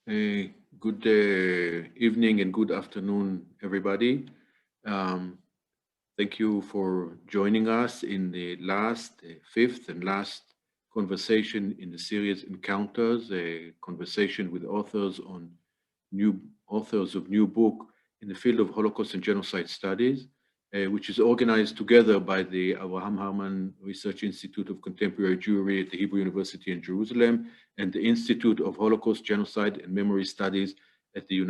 Good evening and good afternoon, everybody. Um, Thank you for joining us in the fifth and last conversation in the series Encounters, a conversation with new authors of new book in the field of Holocaust and Genocide Studies, which is organized together by the Avraham Harman Research Institute of Contemporary Jewry at the Hebrew University in Jerusalem and the Institute of Holocaust, Genocide and Memory Studies at the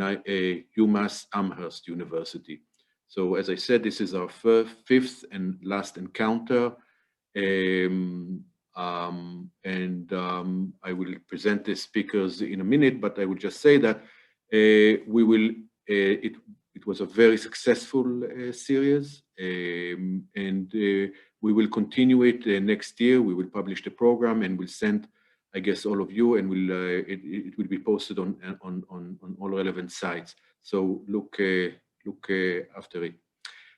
UMass Amherst University. So as I said, this is our fifth and last encounter. I will present the speakers in a minute, but I will just say that it was a very successful series, and we will continue it next year. We will publish the program and we'll send, I guess, all of you, and it will be posted on all relevant sites. So look after it.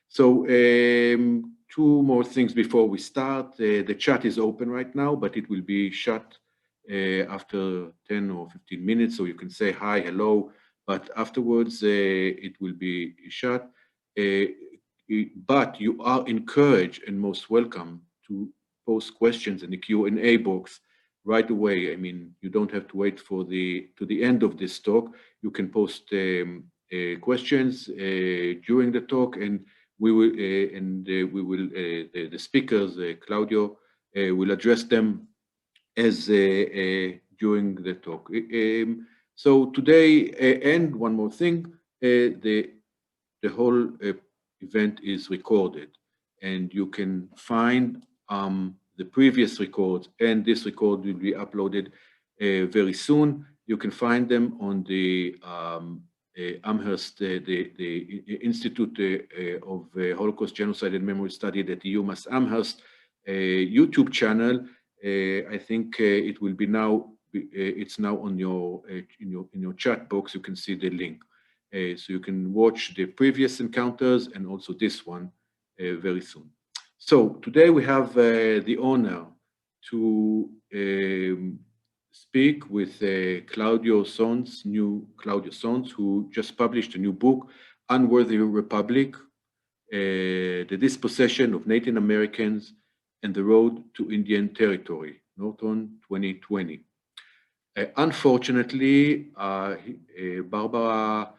So two more things before we start. The chat is open right now, but it will be shut after 10 or 15 minutes. So you can say hi, hello, but afterwards it will be shut. But you are encouraged and most welcome to post questions in the Q&A box right away. I mean, you don't have to wait to the end of this talk. You can post questions during the talk, and the speakers, Claudio, will address them as during the talk. So today, and one more thing, the whole event is recorded, and you can find the previous records, and this record will be uploaded very soon. You can find them on the Amherst, the Institute of Holocaust, Genocide and Memory Study at the UMass Amherst YouTube channel. I think it will be now. It's now on your in your chat box. You can see the link, so you can watch the previous encounters and also this one very soon. So today we have the honor to speak with Claudio Saunt, who just published a new book, Unworthy Republic, The Dispossession of Native Americans and the Road to Indian Territory, Norton 2020. Unfortunately, Barbara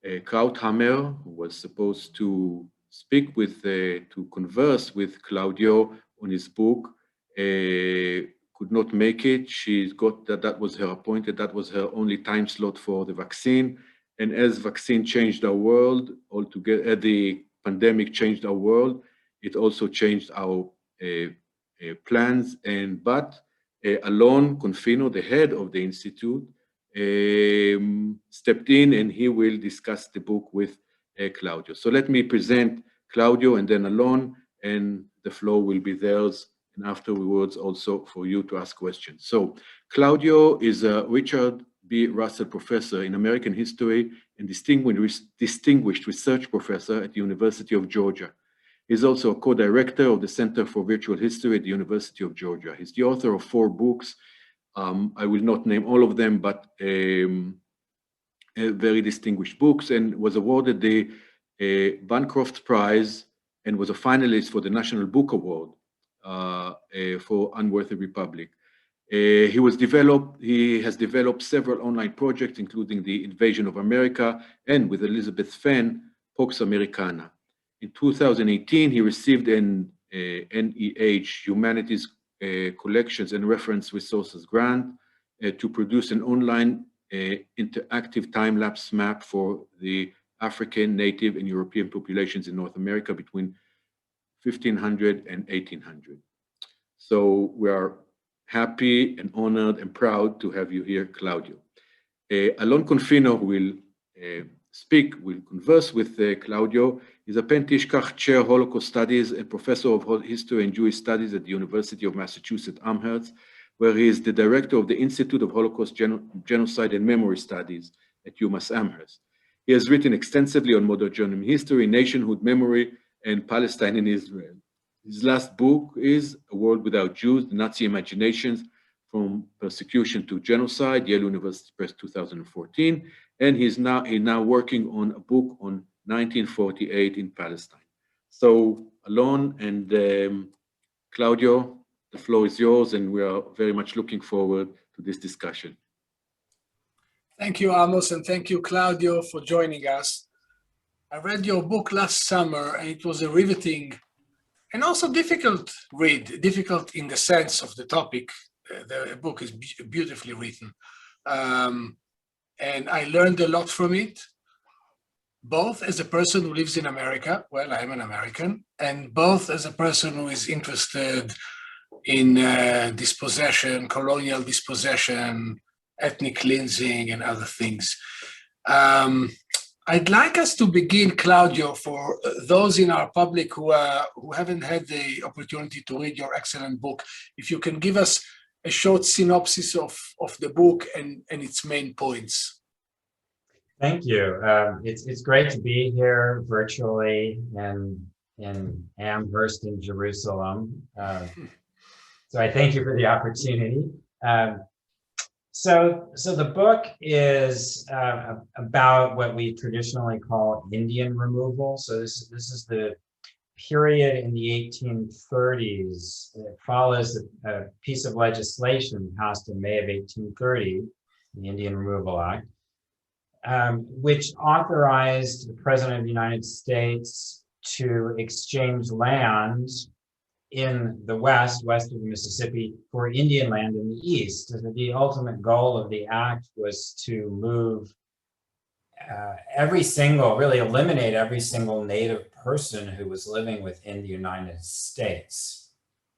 Krauthammer, who was supposed to speak with, to converse with Claudio on his book, could not make it. She got that was her appointed, that was her only time slot for the vaccine. And as vaccine changed our world altogether, the pandemic changed our world, it also changed our plans. But Alon Confino, the head of the institute, stepped in, and he will discuss the book with Claudio. So let me present Claudio and then Alon, and the floor will be theirs, and afterwards also for you to ask questions. So Claudio is a Richard B. Russell Professor in American History and distinguished research professor at the University of Georgia. He's also a co-director of the Center for Virtual History at the University of Georgia. He's the author of 4 books. I will not name all of them, but very distinguished books, and was awarded the Bancroft Prize and was a finalist for the National Book Award for Unworthy Republic. He has developed several online projects, including The Invasion of America and, with Elizabeth Fenn, Pax Americana. In 2018, he received an NEH Humanities Collections and Reference Resources grant to produce an online interactive time-lapse map for the African, Native, and European populations in North America between 1500 and 1800. So we are happy and honored and proud to have you here, Claudio. Alon Confino will converse with Claudio. He's a Penn Tishkach Chair Holocaust Studies and Professor of History and Jewish Studies at the University of Massachusetts Amherst, where he is the Director of the Institute of Holocaust, Genocide and Memory Studies at UMass Amherst. He has written extensively on modern German history, nationhood memory, and Palestine and Israel. His last book is A World Without Jews, the Nazi Imaginations from Persecution to Genocide, Yale University Press, 2014. And he's now working on a book on 1948 in Palestine. So Alon and Claudio, the floor is yours, and we are very much looking forward to this discussion. Thank you, Amos, and thank you, Claudio, for joining us. I read your book last summer, and it was a riveting and also difficult read, difficult in the sense of the topic. The book is beautifully written. And I learned a lot from it, both as a person who lives in America, well, I am an American, and both as a person who is interested in dispossession, colonial dispossession, ethnic cleansing, and other things. I'd like us to begin, Claudio, for those in our public who haven't had the opportunity to read your excellent book, if you can give us a short synopsis of the book and its main points. Thank you. It's great to be here virtually in Amherst in Jerusalem. So I thank you for the opportunity. So the book is about what we traditionally call Indian removal. So this is the period in the 1830s. It follows a piece of legislation passed in May of 1830, the Indian Removal Act, which authorized the President of the United States to exchange land in the west of the Mississippi, for Indian land in the east. And the ultimate goal of the act was to move really eliminate every single native person who was living within the United States.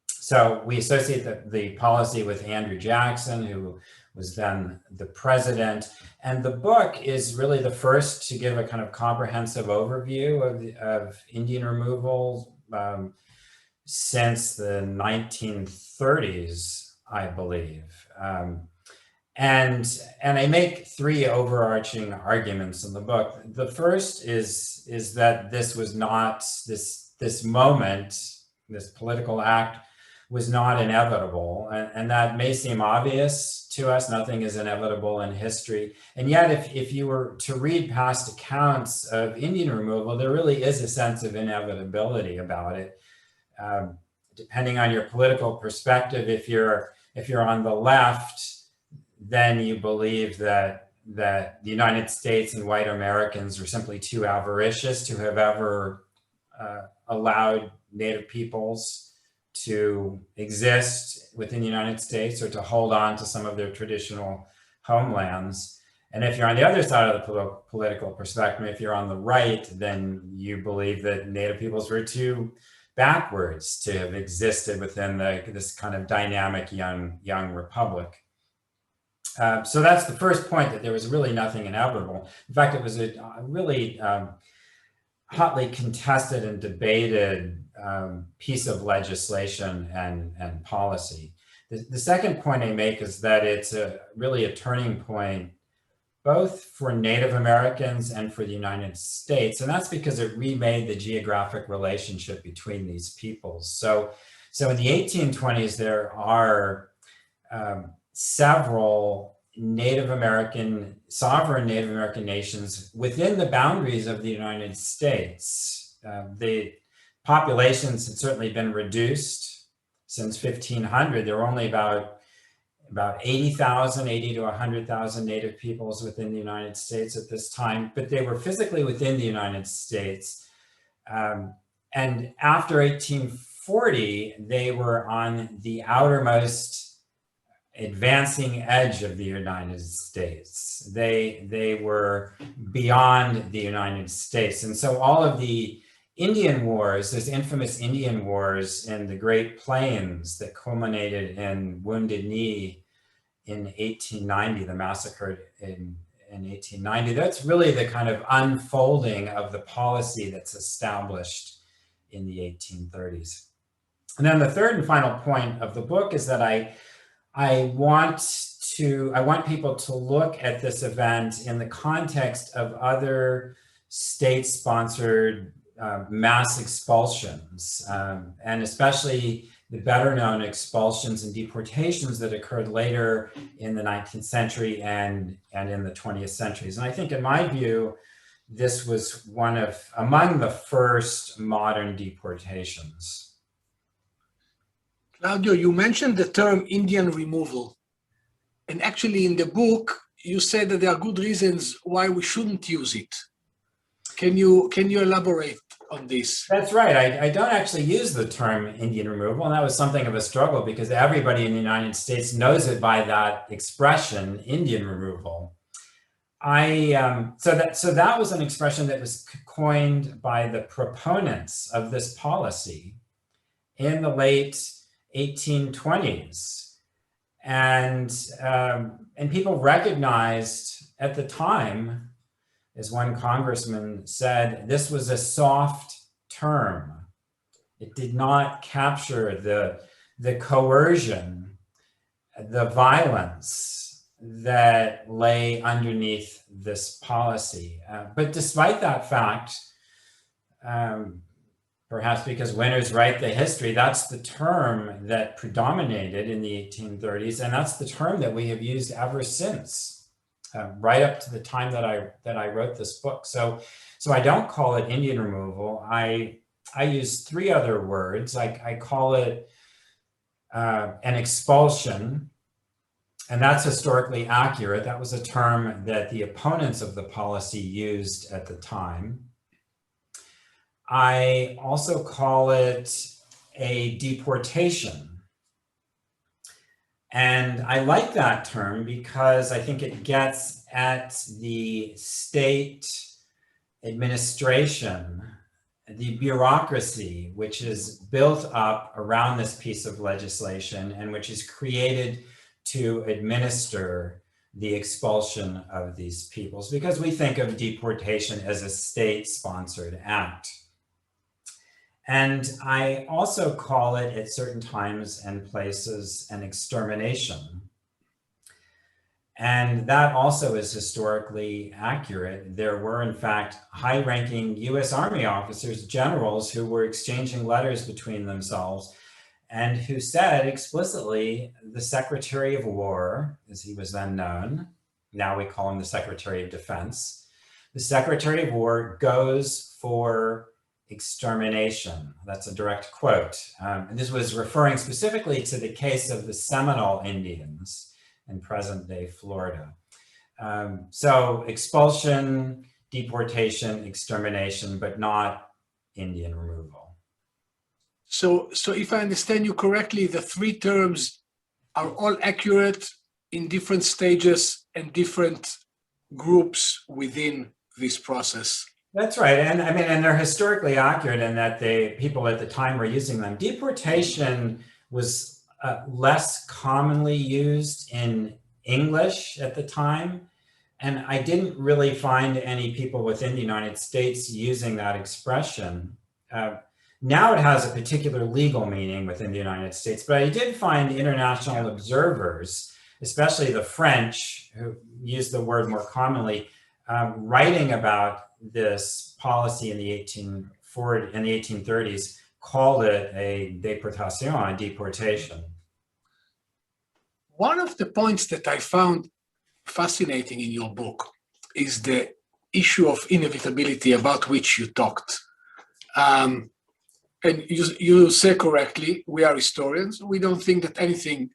So we associate the policy with Andrew Jackson, who was then the president. And the book is really the first to give a kind of comprehensive overview of Indian removal since the 1930s, I believe. And I make three overarching arguments in the book. The first is that this was not, this moment, this political act was not inevitable. And that may seem obvious to us. Nothing is inevitable in history. And yet, if you were to read past accounts of Indian removal, there really is a sense of inevitability about it. Depending on your political perspective, if you're on the left, then you believe that the United States and white Americans are simply too avaricious to have ever allowed Native peoples to exist within the United States or to hold on to some of their traditional homelands. And if you're on the other side of the political perspective, if you're on the right, then you believe that Native peoples were too backwards to have existed within this kind of dynamic young republic. So that's the first point, that there was really nothing inevitable. In fact, it was a really hotly contested and debated piece of legislation and policy. The second point I make is that it's really a turning point both for Native Americans and for the United States. And that's because it remade the geographic relationship between these peoples. So in the 1820s, there are several sovereign Native American nations within the boundaries of the United States. The populations had certainly been reduced since 1500. There were only about 80,000, 80 to 100,000 Native peoples within the United States at this time, but they were physically within the United States. And after 1840, they were on the outermost advancing edge of the United States. They were beyond the United States. And so all of the Indian wars, those infamous Indian wars in the Great Plains that culminated in Wounded Knee in 1890, the massacre in 1890, that's really the kind of unfolding of the policy that's established in the 1830s. And then the third and final point of the book is that I want people to look at this event in the context of other state-sponsored mass expulsions, and especially the better known expulsions and deportations that occurred later in the 19th century and in the 20th centuries. And I think in my view, this was among the first modern deportations. Claudio, you mentioned the term Indian removal. And actually in the book, you said that there are good reasons why we shouldn't use it. Can you elaborate on this? That's right. I don't actually use the term Indian removal, and that was something of a struggle because everybody in the United States knows it by that expression, Indian removal. So that was an expression that was coined by the proponents of this policy in the late 1820s, and people recognized at the time, as one congressman said, this was a soft term. It did not capture the coercion, the violence that lay underneath this policy. But despite that fact, perhaps because winners write the history, that's the term that predominated in the 1830s, and that's the term that we have used ever since. Right up to the time that I wrote this book. So I don't call it Indian removal. I use three other words. I call it an expulsion, and that's historically accurate. That was a term that the opponents of the policy used at the time. I also call it a deportation. And I like that term because I think it gets at the state administration, the bureaucracy, which is built up around this piece of legislation and which is created to administer the expulsion of these peoples, because we think of deportation as a state-sponsored act. And I also call it at certain times and places an extermination. And that also is historically accurate. There were, in fact, high-ranking US Army officers, generals, who were exchanging letters between themselves and who said explicitly, the Secretary of War, as he was then known, now we call him the Secretary of Defense, the Secretary of War goes for extermination. That's a direct quote. And this was referring specifically to the case of the Seminole Indians in present-day Florida. So expulsion, deportation, extermination, but not Indian removal. So if I understand you correctly, the three terms are all accurate in different stages and different groups within this process. That's right. And I mean, and they're historically accurate in that people at the time were using them. Deportation was less commonly used in English at the time. And I didn't really find any people within the United States using that expression. Now it has a particular legal meaning within the United States, but I did find international observers, especially the French, who use the word more commonly, writing about this policy in the 1830s, called it a deportation, a deportation. One of the points that I found fascinating in your book is the issue of inevitability about which you talked. And you say correctly, we are historians. We don't think that anything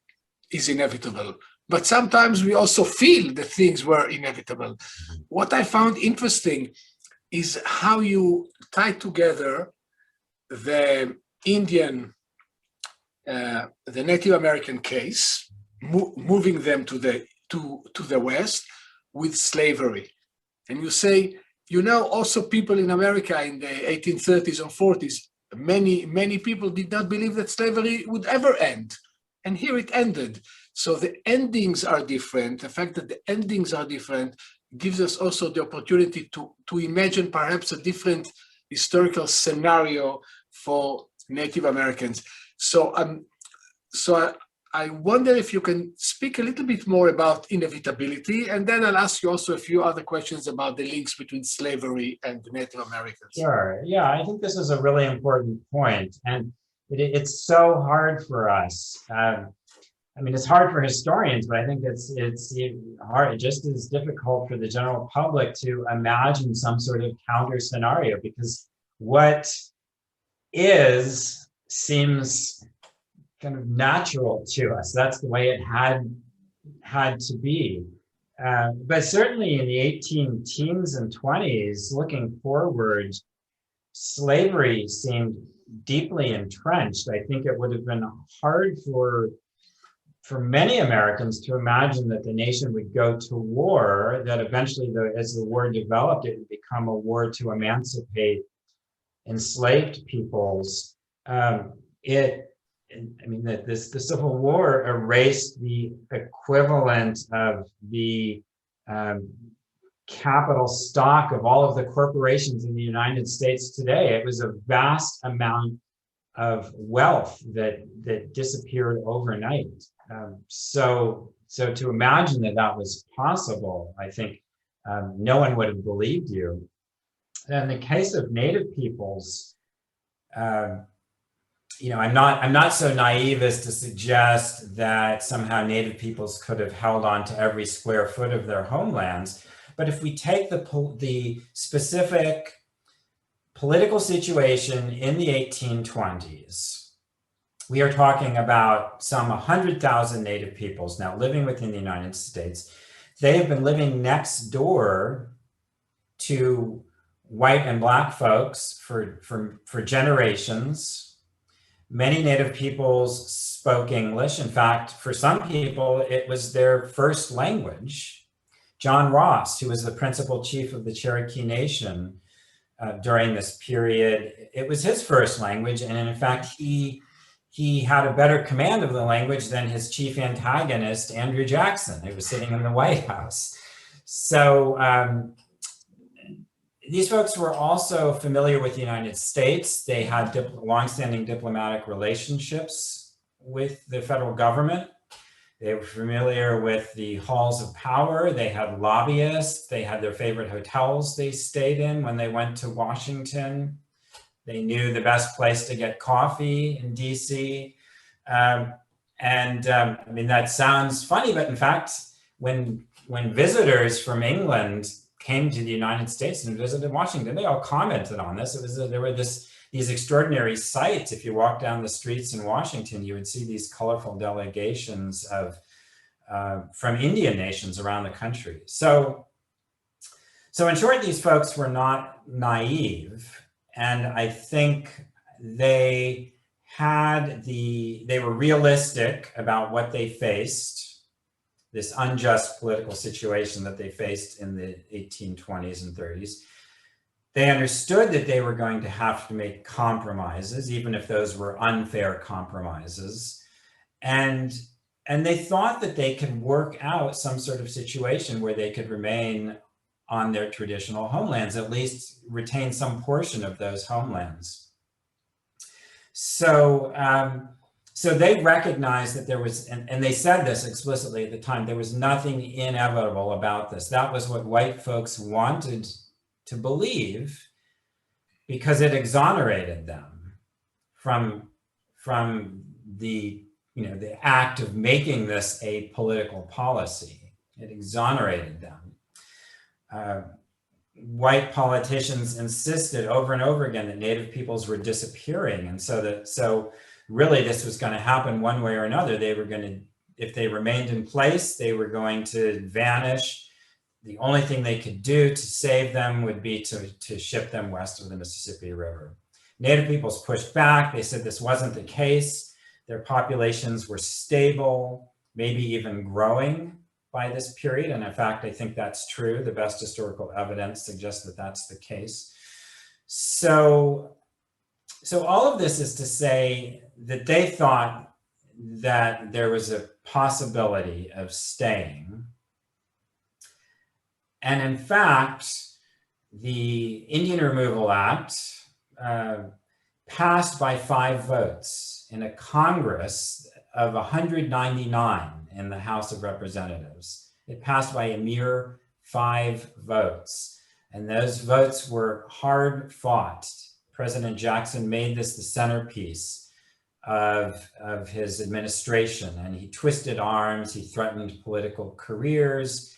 is inevitable. But sometimes we also feel that things were inevitable. What I found interesting is how you tie together the Native American case, moving them to the West with slavery. And you say, also people in America in the 1830s and 40s, many people did not believe that slavery would ever end. And here it ended. So the endings are different. The fact that the endings are different gives us also the opportunity to imagine perhaps a different historical scenario for Native Americans. So I wonder if you can speak a little bit more about inevitability, and then I'll ask you also a few other questions about the links between slavery and the Native Americans. Sure. Yeah, I think this is a really important point. And it's so hard for us. I mean, it's hard for historians, but I think it's hard, just as difficult for the general public to imagine some sort of counter scenario, because what is seems kind of natural to us. That's the way it had to be. But certainly in the 18 teens and 20s, looking forward, slavery seemed deeply entrenched. I think it would have been hard for many Americans to imagine that the nation would go to war, that eventually, as the war developed, it would become a war to emancipate enslaved peoples. The Civil War erased the equivalent of the capital stock of all of the corporations in the United States today. It was a vast amount of wealth that disappeared overnight. So to imagine that was possible, I think no one would have believed you. In the case of Native peoples, I'm not so naive as to suggest that somehow Native peoples could have held on to every square foot of their homelands. But if we take the specific political situation in the 1820s, we are talking about some 100,000 Native peoples now living within the United States. They have been living next door to white and Black folks for generations. Many Native peoples spoke English. In fact, for some people, it was their first language. John Ross, who was the principal chief of the Cherokee Nation during this period, it was his first language. And in fact, he had a better command of the language than his chief antagonist, Andrew Jackson, who was sitting in the White House. So these folks were also familiar with the United States. They had longstanding diplomatic relationships with the federal government. They were familiar with the halls of power. They had lobbyists. They had their favorite hotels they stayed in when they went to Washington. They knew the best place to get coffee in DC. I mean, that sounds funny, but in fact, when visitors from England came to the United States and visited Washington, they all commented on this. There were these extraordinary sights. If you walk down the streets in Washington, you would see these colorful delegations from Indian nations around the country. So in short, these folks were not naive. And I think they were realistic about what they faced, this unjust political situation that they faced in the 1820s and 30s. They understood that they were going to have to make compromises, even if those were unfair compromises. And they thought that they could work out some sort of situation where they could remain on their traditional homelands, at least retain some portion of those homelands. So they recognized that there was, and they said this explicitly at the time, there was nothing inevitable about this. That was what white folks wanted to believe because it exonerated them from the act of making this a political policy. It exonerated them. White politicians insisted over and over again that Native peoples were disappearing. And so really this was going to happen one way or another. They were going to, if they remained in place, they were going to vanish. The only thing they could do to save them would be to ship them west of the Mississippi River. Native peoples pushed back. They said this wasn't the case. Their populations were stable, maybe even growing by this period. And in fact, I think that's true. The best historical evidence suggests that that's the case. So all of this is to say that they thought that there was a possibility of staying. And in fact, the Indian Removal Act passed by 5 votes in a Congress of 199 in the House of Representatives. It passed by a mere 5 votes. And those votes were hard fought. President Jackson made this the centerpiece of his administration, and he twisted arms, he threatened political careers.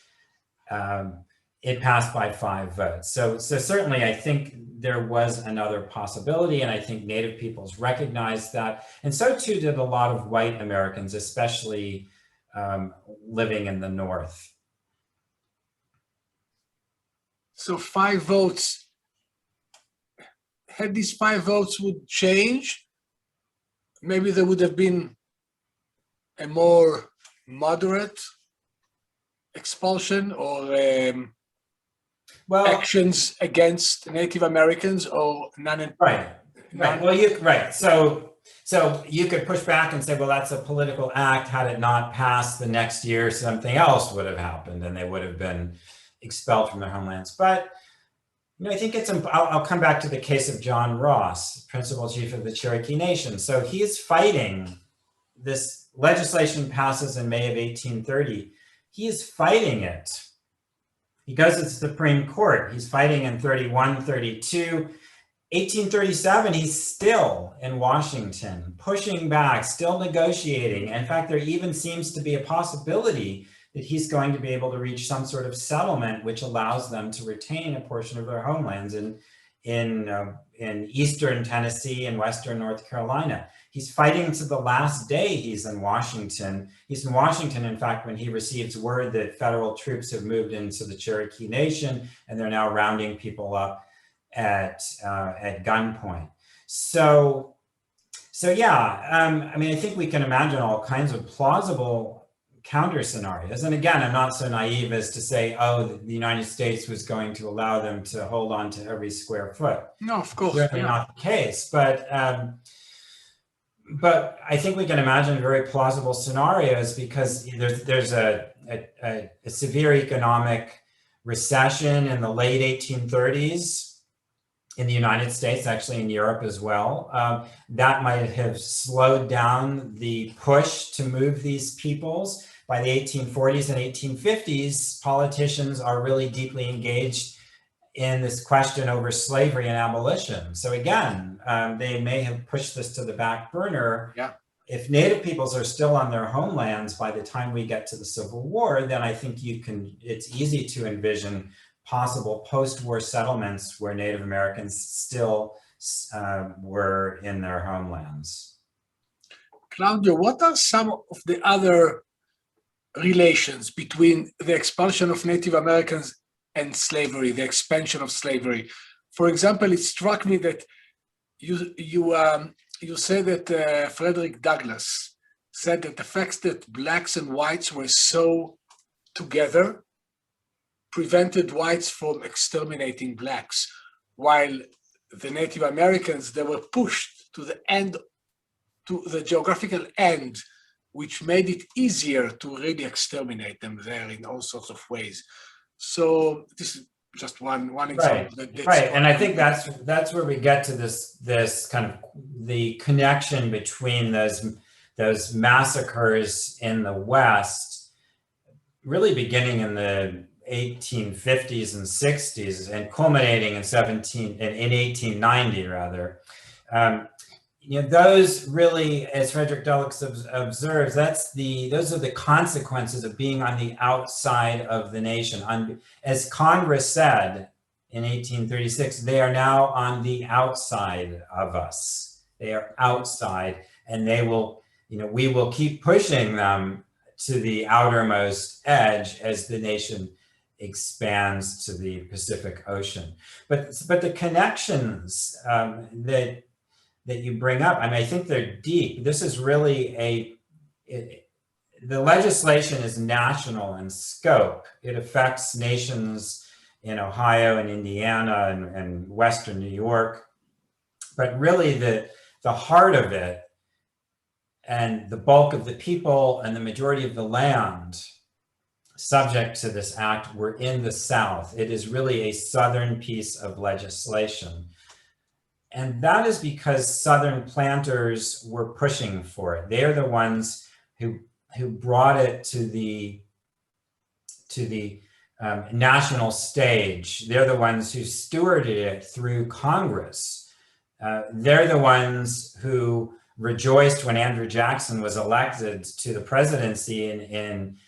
It passed by 5 votes. So certainly I think there was another possibility, and I think Native peoples recognized that. And so too did a lot of white Americans, especially living in the North. So 5 votes, had these 5 votes would change, maybe there would have been a more moderate expulsion or actions against Native Americans, or none. Right. Well, So you could push back and say, well, that's a political act. Had it not passed the next year, something else would have happened and they would have been expelled from their homelands. But I think I'll come back to the case of John Ross, principal chief of the Cherokee Nation. So he is fighting this legislation passes in May of 1830. He is fighting it. He goes to the Supreme Court. He's fighting in 31, 32. 1837, he's still in Washington, pushing back, still negotiating. In fact, there even seems to be a possibility that he's going to be able to reach some sort of settlement which allows them to retain a portion of their homelands in eastern Tennessee and western North Carolina. He's fighting to the last day he's in Washington. He's in Washington, in fact, when he receives word that federal troops have moved into the Cherokee Nation and they're now rounding people up at gunpoint. So yeah, I mean, I think we can imagine all kinds of plausible counter scenarios. And again, I'm not so naive as to say, oh, the United States was going to allow them to hold on to every square foot. No, of course. Certainly not the case, but I think we can imagine very plausible scenarios because there's a severe economic recession in the late 1830s. In the United States, actually in Europe as well. That might have slowed down the push to move these peoples. By the 1840s and 1850s, politicians are really deeply engaged in this question over slavery and abolition. So again, they may have pushed this to the back burner. Yeah. If Native peoples are still on their homelands by the time we get to the Civil War, then I think it's easy to envision possible post-war settlements where Native Americans still were in their homelands. Claudio, what are some of the other relations between the expulsion of Native Americans and slavery, the expansion of slavery? For example, it struck me that you say that Frederick Douglass said that the fact that blacks and whites were so together prevented whites from exterminating blacks, while the Native Americans, they were pushed to the end, to the geographical end, which made it easier to really exterminate them there in all sorts of ways. So this is just one example. Right, and I think that's where we get to this kind of the connection between those massacres in the West, really beginning in the 1850s and 60s and culminating in 1890 rather. Those really, as Frederick Douglass observes, those are the consequences of being on the outside of the nation. As Congress said in 1836, they are now on the outside of us. They are outside, and they will, we will keep pushing them to the outermost edge as the nation expands to the Pacific Ocean. But the connections that you bring up, I think they're deep. This is really the legislation is national in scope. It affects nations in Ohio and Indiana and Western New York. But really the heart of it and the bulk of the people and the majority of the land subject to this act were in the South. It is really a Southern piece of legislation. And that is because Southern planters were pushing for it. They're the ones who brought it to the national stage. They're the ones who stewarded it through Congress. They're the ones who rejoiced when Andrew Jackson was elected to the presidency in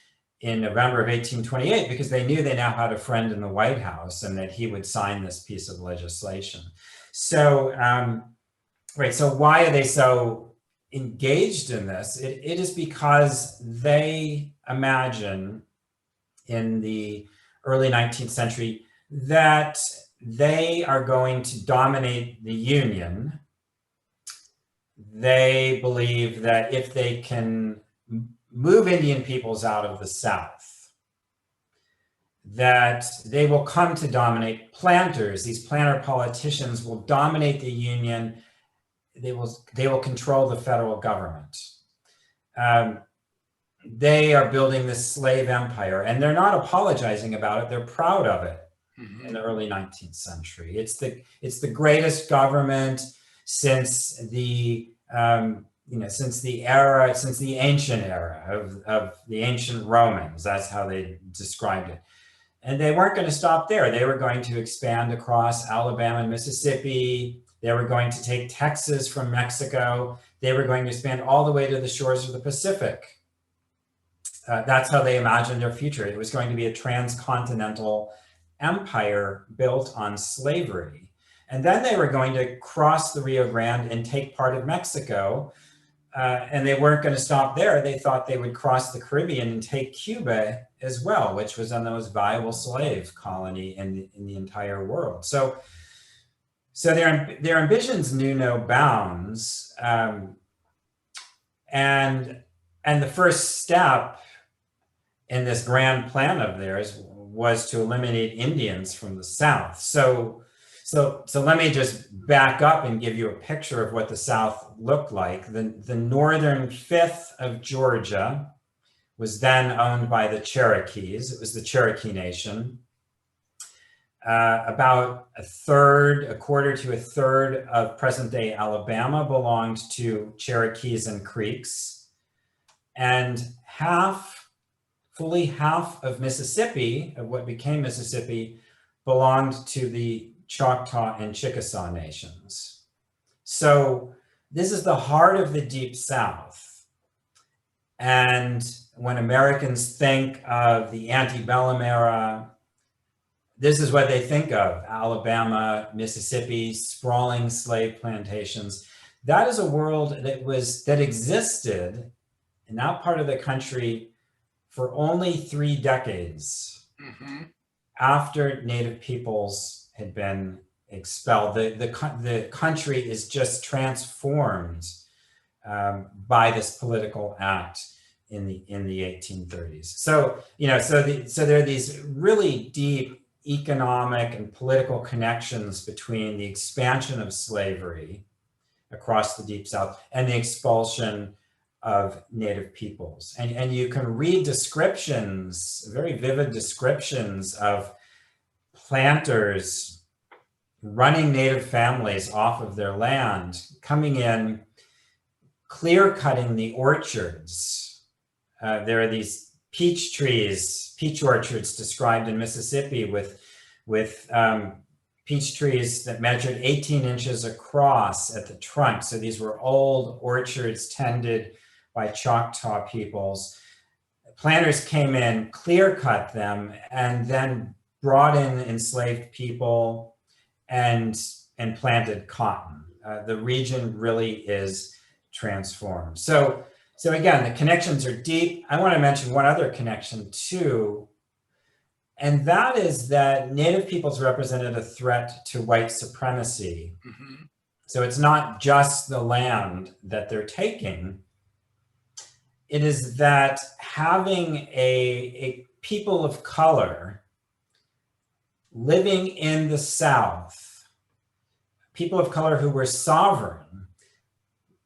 November of 1828, because they knew they now had a friend in the White House and that he would sign this piece of legislation. So, right, so why are they so engaged in this? It is because they imagine in the early 19th century that they are going to dominate the Union. They believe that if they can move Indian peoples out of the South, that they will come to dominate planters. These planter politicians will dominate the Union. They will control the federal government. They are building this slave empire, and they're not apologizing about it. They're proud of it. In the early 19th century. It's the greatest government since the since the ancient era of the ancient Romans. That's how they described it. And they weren't going to stop there. They were going to expand across Alabama and Mississippi. They were going to take Texas from Mexico. They were going to expand all the way to the shores of the Pacific. That's how they imagined their future. It was going to be a transcontinental empire built on slavery. And then they were going to cross the Rio Grande and take part of Mexico. And they weren't going to stop there. They thought they would cross the Caribbean and take Cuba as well, which was the most valuable slave colony in the entire world. So their ambitions knew no bounds. And the first step in this grand plan of theirs was to eliminate Indians from the South. So let me just back up and give you a picture of what the South looked like. The northern fifth of Georgia was then owned by the Cherokees. It was the Cherokee Nation. About a quarter to a third of present-day Alabama belonged to Cherokees and Creeks, and fully half of Mississippi, of what became Mississippi, belonged to the Choctaw and Chickasaw nations. So this is the heart of the Deep South. And when Americans think of the antebellum era, this is what they think of: Alabama, Mississippi, sprawling slave plantations. That is a world that existed in that part of the country for only 3 decades after Native peoples had been expelled. The country is just transformed by this political act in the 1830s. So there are these really deep economic and political connections between the expansion of slavery across the Deep South and the expulsion of Native peoples. And you can read descriptions, very vivid descriptions of planters running Native families off of their land, coming in, clear cutting the orchards. There are these peach orchards described in Mississippi with peach trees that measured 18 inches across at the trunk. So these were old orchards tended by Choctaw peoples. Planters came in, clear cut them, and then brought in enslaved people and planted cotton. The region really is transformed. So again, the connections are deep. I want to mention one other connection too, and that is that Native peoples represented a threat to white supremacy. So it's not just the land that they're taking. It is that having a people of color living in the South, people of color who were sovereign,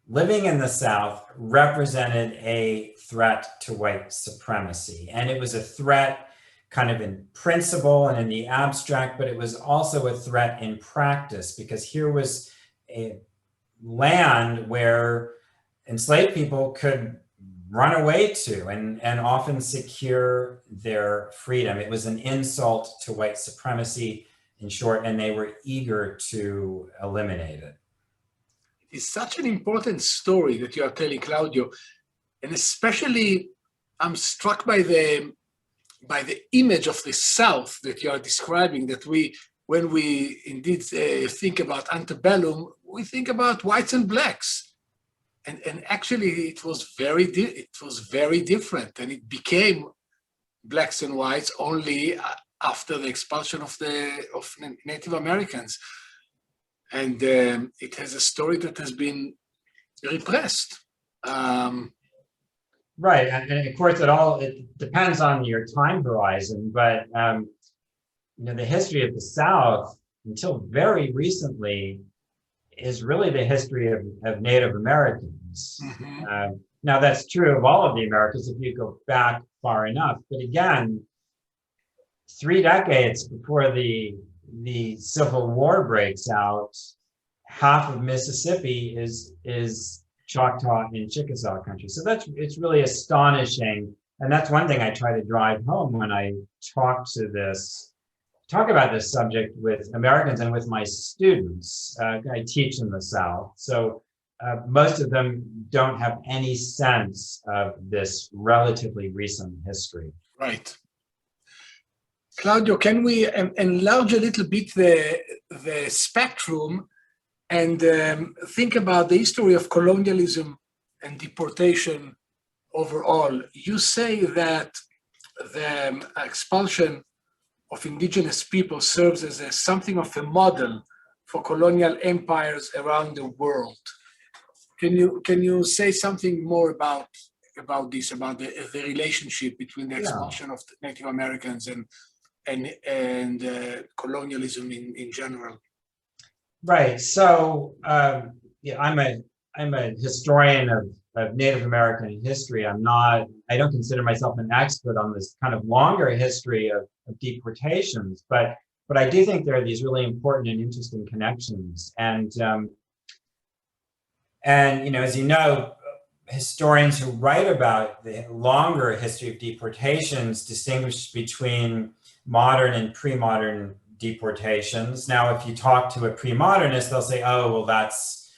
living in the South, represented a threat to white supremacy. And it was a threat kind of in principle and in the abstract, but it was also a threat in practice, because here was a land where enslaved people could run away to and often secure their freedom. It was an insult to white supremacy, in short, and they were eager to eliminate it. is such an important story that you are telling, Claudio. And especially, I'm struck by the image of the South that you are describing, that when we indeed think about antebellum, we think about whites and blacks. And actually it was very different, and it became blacks and whites only after the expulsion of Native Americans. And it has a story that has been repressed. Right, and of course, it depends on your time horizon, but the history of the South until very recently is really the history of Native Americans. Mm-hmm. Now, that's true of all of the Americas if you go back far enough, but again, 3 decades before the Civil War breaks out, half of Mississippi is Choctaw and Chickasaw country. So it's really astonishing. And that's one thing I try to drive home when I talk about this subject with Americans and with my students. I teach in the South. So most of them don't have any sense of this relatively recent history. Right. Claudio, can we enlarge a little bit the spectrum and think about the history of colonialism and deportation overall? You say that the expulsion of indigenous people serves as something of a model for colonial empires around the world. Can you say something more about this, about the relationship between the expulsion of the Native Americans and colonialism in general? Right. So I'm a historian of Native American history. I don't consider myself an expert on this kind of longer history of deportations, but I do think there are these really important and interesting connections. And as you know, historians who write about the longer history of deportations distinguish between modern and pre-modern deportations. Now, if you talk to a pre-modernist, they'll say, oh, well, that's,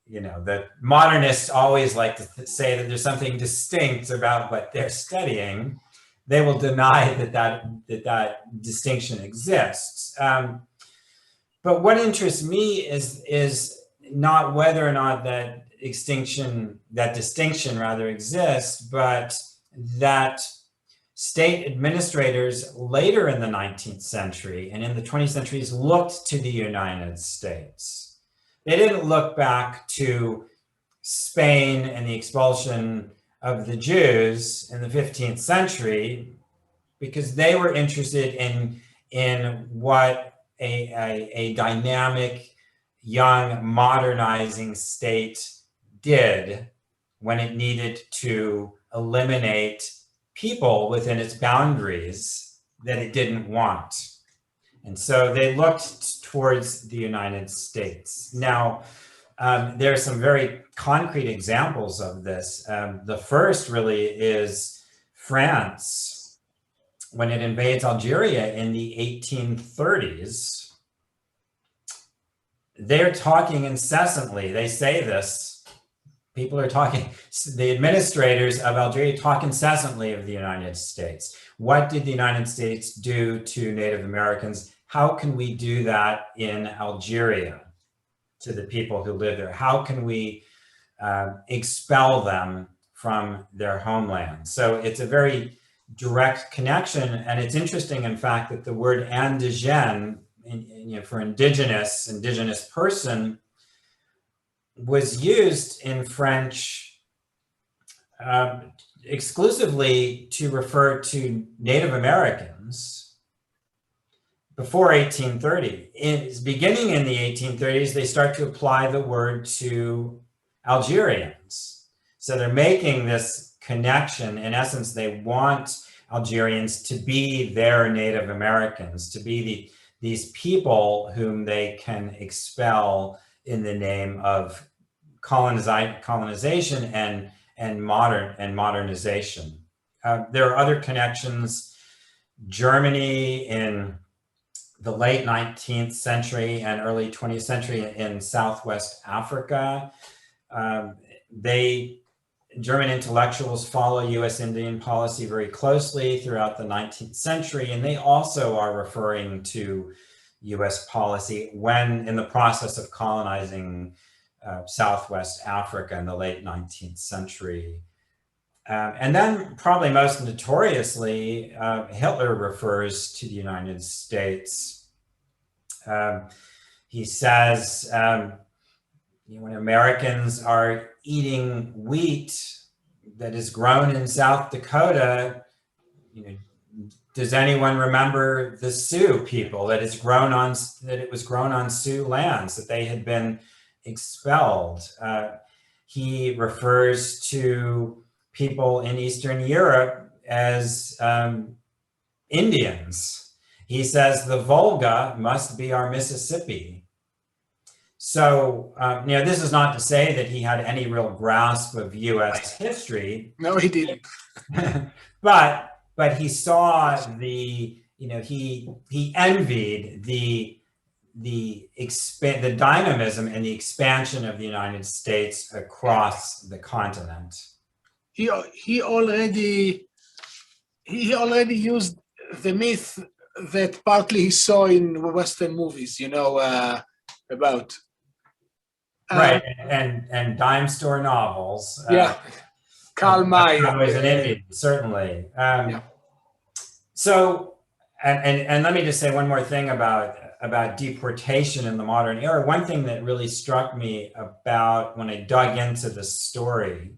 the modernists always like to say that there's something distinct about what they're studying. They will deny that distinction exists. But what interests me is not whether or not that distinction exists, but that state administrators later in the 19th century and in the 20th centuries looked to the United States. They didn't look back to Spain and the expulsion of the Jews in the 15th century because they were interested in what a dynamic, young, modernizing state did when it needed to eliminate people within its boundaries that it didn't want. And so they looked towards the United States. Now, there are some very concrete examples of this. The first really is France. When it invades Algeria in the 1830s, they're talking incessantly. They say this. People are talking, the administrators of Algeria talk incessantly of the United States. What did the United States do to Native Americans? How can we do that in Algeria to the people who live there? How can we expel them from their homeland? So it's a very direct connection. And it's interesting, in fact, that the word indigène, for indigenous person, was used in French exclusively to refer to Native Americans before 1830. Beginning in the 1830s, they start to apply the word to Algerians. So they're making this connection. In essence, they want Algerians to be their Native Americans, to be these people whom they can expel in the name of colonization and modernization. There are other connections. Germany in the late 19th century and early 20th century in Southwest Africa. German intellectuals follow US Indian policy very closely throughout the 19th century, and they also are referring to US policy when in the process of colonizing Southwest Africa in the late 19th century. And then probably most notoriously, Hitler refers to the United States. He says, when Americans are eating wheat that is grown in South Dakota, does anyone remember the Sioux people that it was grown on Sioux lands, that they had been expelled? He refers to people in Eastern Europe as Indians. He says the Volga must be our Mississippi. So, this is not to say that he had any real grasp of U.S. history. No, he didn't. but he saw he envied the dynamism and the expansion of the United States across the continent. He already used the myth that partly he saw in Western movies, about. Right, and dime store novels. Karl May. Was an Indian, certainly. So, and let me just say one more thing about deportation in the modern era. One thing that really struck me about when I dug into the story,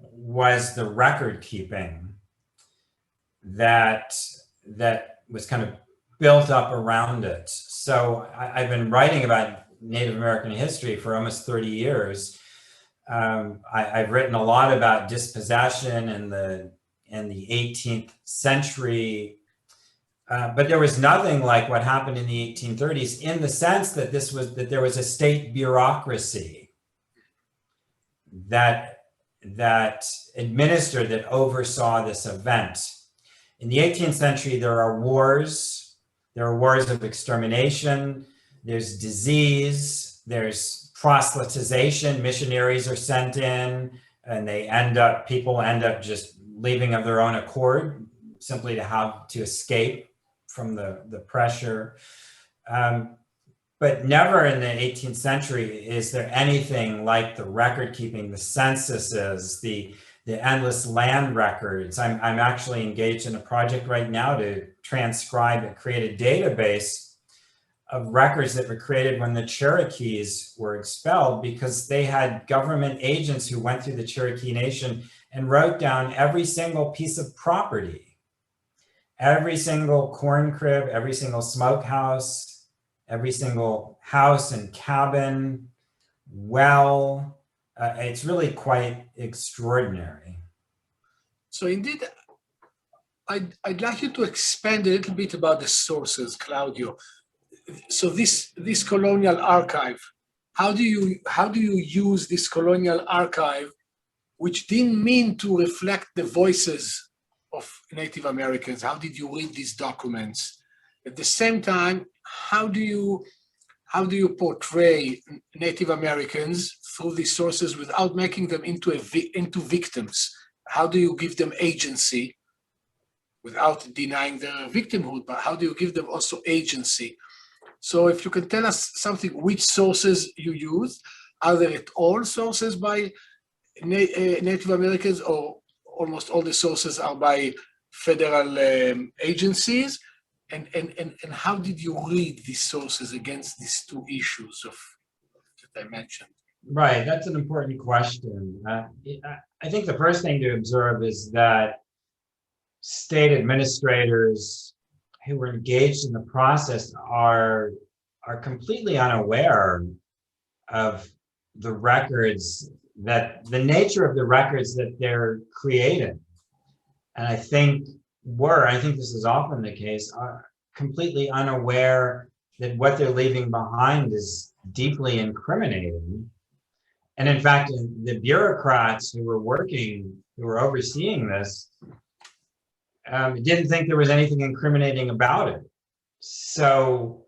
was the record keeping that was kind of built up around it. So I've been writing about Native American history for almost 30 years. I've written a lot about dispossession in the 18th century, but there was nothing like what happened in the 1830s in the sense that there was a state bureaucracy that administered, that oversaw this event. In the 18th century, there are wars. There are wars of extermination, there's disease, there's proselytization, missionaries are sent in, and people end up just leaving of their own accord, simply to escape from the pressure. But never in the 18th century is there anything like the record keeping, the censuses, the endless land records. I'm actually engaged in a project right now to transcribe and create a database of records that were created when the Cherokees were expelled, because they had government agents who went through the Cherokee Nation and wrote down every single piece of property, every single corn crib, every single smokehouse, every single house and cabin, well. It's really quite extraordinary. So indeed, I'd like you to expand a little bit about the sources, Claudio. So this colonial archive, how do you use this colonial archive, which didn't mean to reflect the voices of Native Americans? How did you read these documents? At the same time, how do you portray Native Americans through these sources without making them into victims? How do you give them agency without denying their victimhood? But how do you give them also agency? So if you can tell us something, which sources you use, are there at all sources by Native Americans, or almost all the sources are by federal agencies? And how did you read these sources against these two issues that I mentioned? Right, that's an important question. I think the first thing to observe is that state administrators who were engaged in the process are completely unaware of the records, that the nature of the records that they're creating. And I think this is often the case, are completely unaware that what they're leaving behind is deeply incriminating. And in fact, the bureaucrats who were overseeing this, didn't think there was anything incriminating about it. So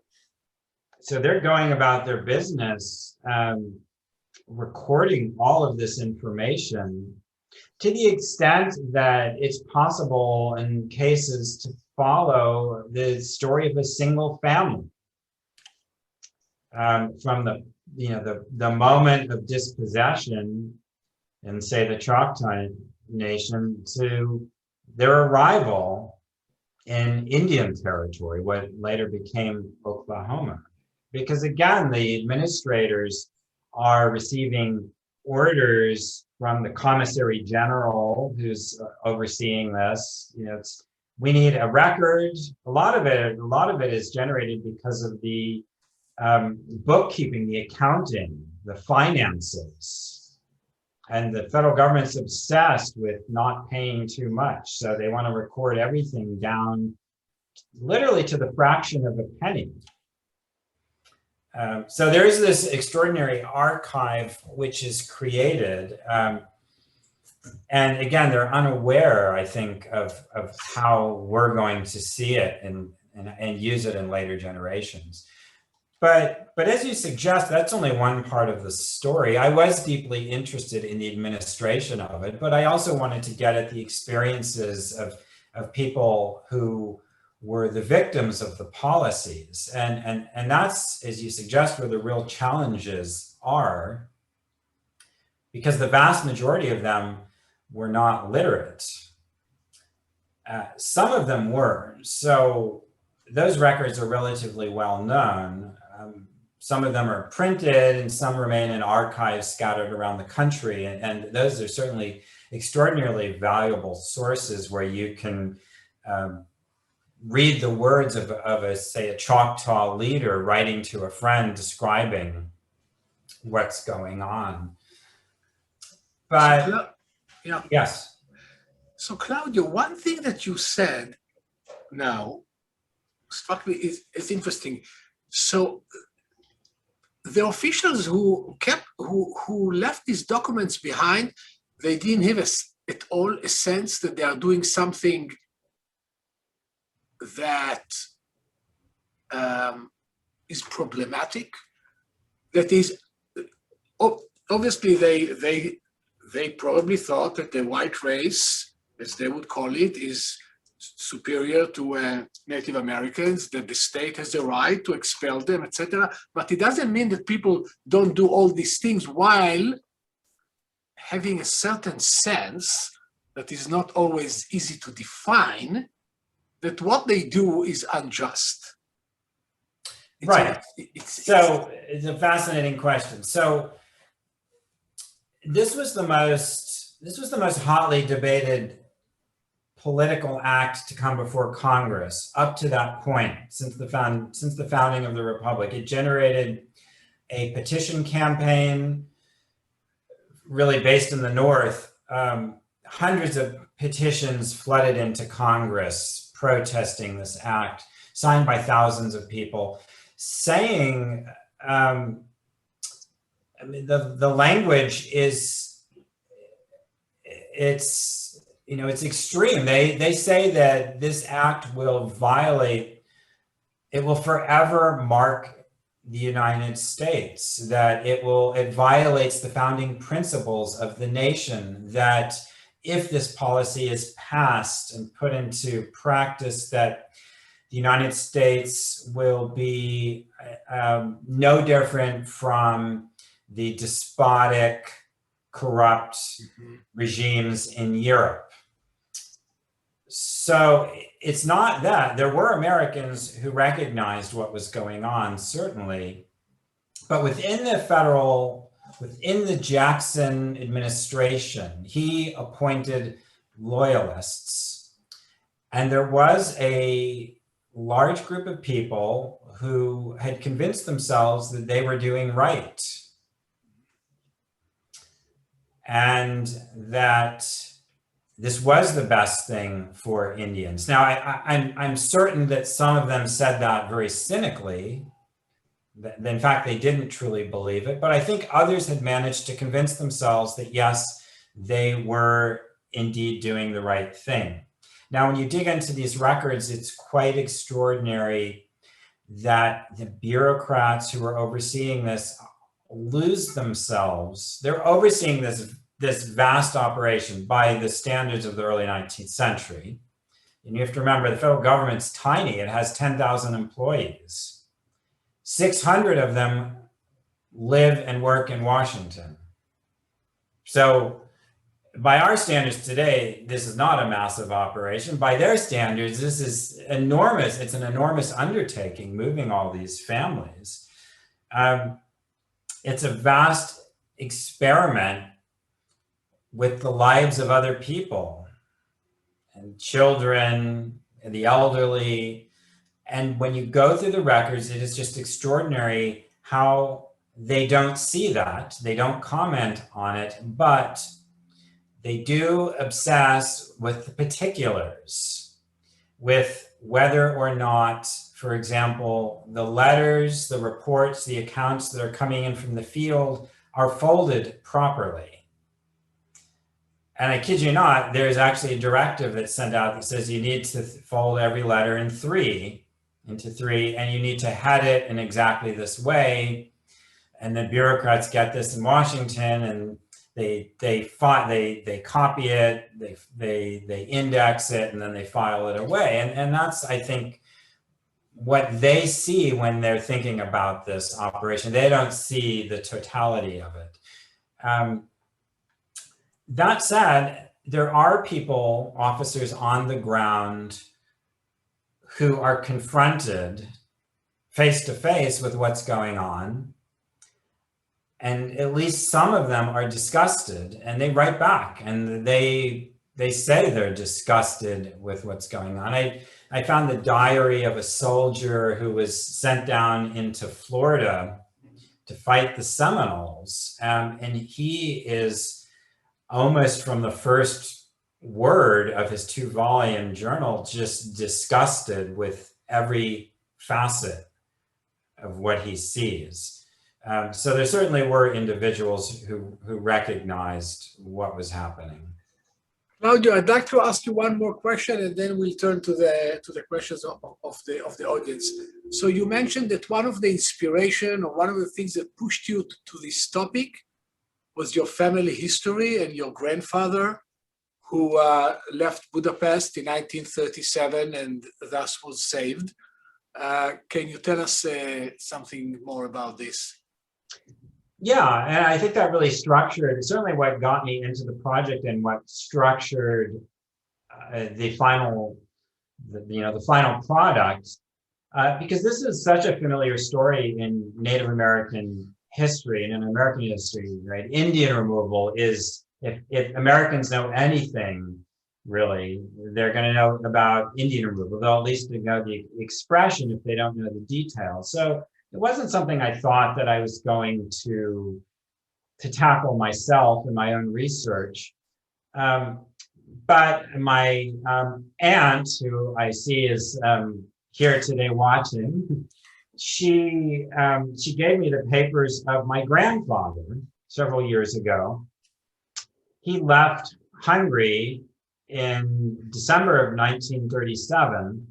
they're going about their business, recording all of this information to the extent that it's possible in cases to follow the story of a single family, from the moment of dispossession in, say, the Choctaw Nation to their arrival in Indian territory, what later became Oklahoma. Because again, the administrators are receiving orders from the commissary general who's overseeing this. We need a record. A lot of it is generated because of the bookkeeping, the accounting, the finances. And the federal government's obsessed with not paying too much. So they want to record everything down literally to the fraction of a penny. So there's this extraordinary archive which is created. And again, they're unaware, I think, of how we're going to see it and use it in later generations. But as you suggest, that's only one part of the story. I was deeply interested in the administration of it, but I also wanted to get at the experiences of people who were the victims of the policies. And that's, as you suggest, where the real challenges are, because the vast majority of them were not literate. Some of them were. So those records are relatively well known. Some of them are printed and some remain in archives scattered around the country. And those are certainly extraordinarily valuable sources where you can read the words of a Choctaw leader writing to a friend describing what's going on. But So, yeah. Yes. So Claudio, one thing that you said now struck me is interesting. So the officials who left these documents behind, they didn't have at all a sense that they are doing something that is problematic. That is, obviously they probably thought that the white race, as they would call it, is superior to Native Americans, that the state has the right to expel them, etc. But it doesn't mean that people don't do all these things while having a certain sense that is not always easy to define, that what they do is unjust. Right. It's a fascinating question. So this was the most hotly debated political act to come before Congress up to that point, since the founding of the Republic. It generated a petition campaign, really based in the North. Hundreds of petitions flooded into Congress protesting this act, signed by thousands of people, saying, the language is, it's extreme. They say that this act will violate, it will forever mark the United States, that it violates the founding principles of the nation, that if this policy is passed and put into practice, that the United States will be no different from the despotic, corrupt regimes in Europe. So it's not that. There were Americans who recognized what was going on, certainly, but within the Jackson administration, he appointed loyalists. And there was a large group of people who had convinced themselves that they were doing right, and that this was the best thing for Indians. Now, I'm certain that some of them said that very cynically. In fact, they didn't truly believe it, but I think others had managed to convince themselves that yes, they were indeed doing the right thing. Now, when you dig into these records, it's quite extraordinary that the bureaucrats who are overseeing this lose themselves. They're overseeing this vast operation by the standards of the early 19th century. And you have to remember, the federal government's tiny. It has 10,000 employees. 600 of them live and work in Washington. So by our standards today, this is not a massive operation. By their standards, this is enormous. It's an enormous undertaking, moving all these families. It's a vast experiment with the lives of other people and children and the elderly. And when you go through the records, it is just extraordinary how they don't see that. They don't comment on it, but they do obsess with the particulars, with whether or not, for example, the letters, the reports, the accounts that are coming in from the field are folded properly. And I kid you not, there's actually a directive that's sent out that says you need to fold every letter into three, and you need to head it in exactly this way. And the bureaucrats get this in Washington, and they copy it, they index it, and then they file it away. And that's, I think, what they see when they're thinking about this operation. They don't see the totality of it. That said, there are people, officers on the ground, who are confronted face to face with what's going on. And at least some of them are disgusted, and they write back, and they say they're disgusted with what's going on. I found the diary of a soldier who was sent down into Florida to fight the Seminoles. And he is almost from the first word of his 2-volume journal, just disgusted with every facet of what he sees. So there certainly were individuals who recognized what was happening. Claudio, I'd like to ask you one more question, and then we'll turn to the questions of the audience. So you mentioned that one of the inspiration, or one of the things that pushed you to this topic, was your family history and your grandfather, who left Budapest in 1937 and thus was saved. Can you tell us something more about this? Yeah, and I think that really structured, certainly what got me into the project and what structured the final product, because this is such a familiar story in Native American history and in American history, right? Indian removal is, if Americans know anything, really, they're going to know about Indian removal. They'll at least know the expression if they don't know the details. So it wasn't something I thought that I was going to tackle myself in my own research. But my aunt, who I see is here today watching, she gave me the papers of my grandfather several years ago. He left Hungary in December of 1937.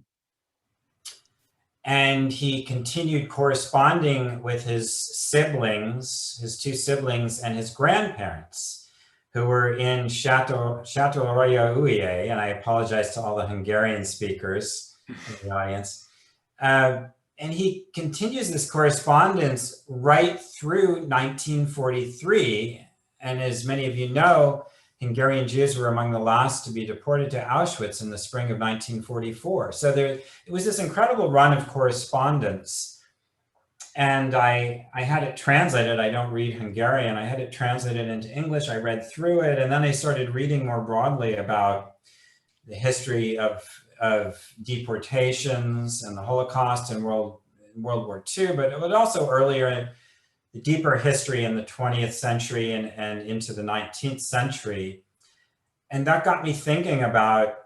And he continued corresponding with his siblings, his 2 siblings, and his grandparents, who were in Chateauroya-Huye, and I apologize to all the Hungarian speakers in the audience. And he continues this correspondence right through 1943. And as many of you know, Hungarian Jews were among the last to be deported to Auschwitz in the spring of 1944. So it was this incredible run of correspondence. And I had it translated. I don't read Hungarian. I had it translated into English. I read through it. And then I started reading more broadly about the history of deportations and the Holocaust and World War II, but also earlier, the deeper history in the 20th century and into the 19th century. And that got me thinking about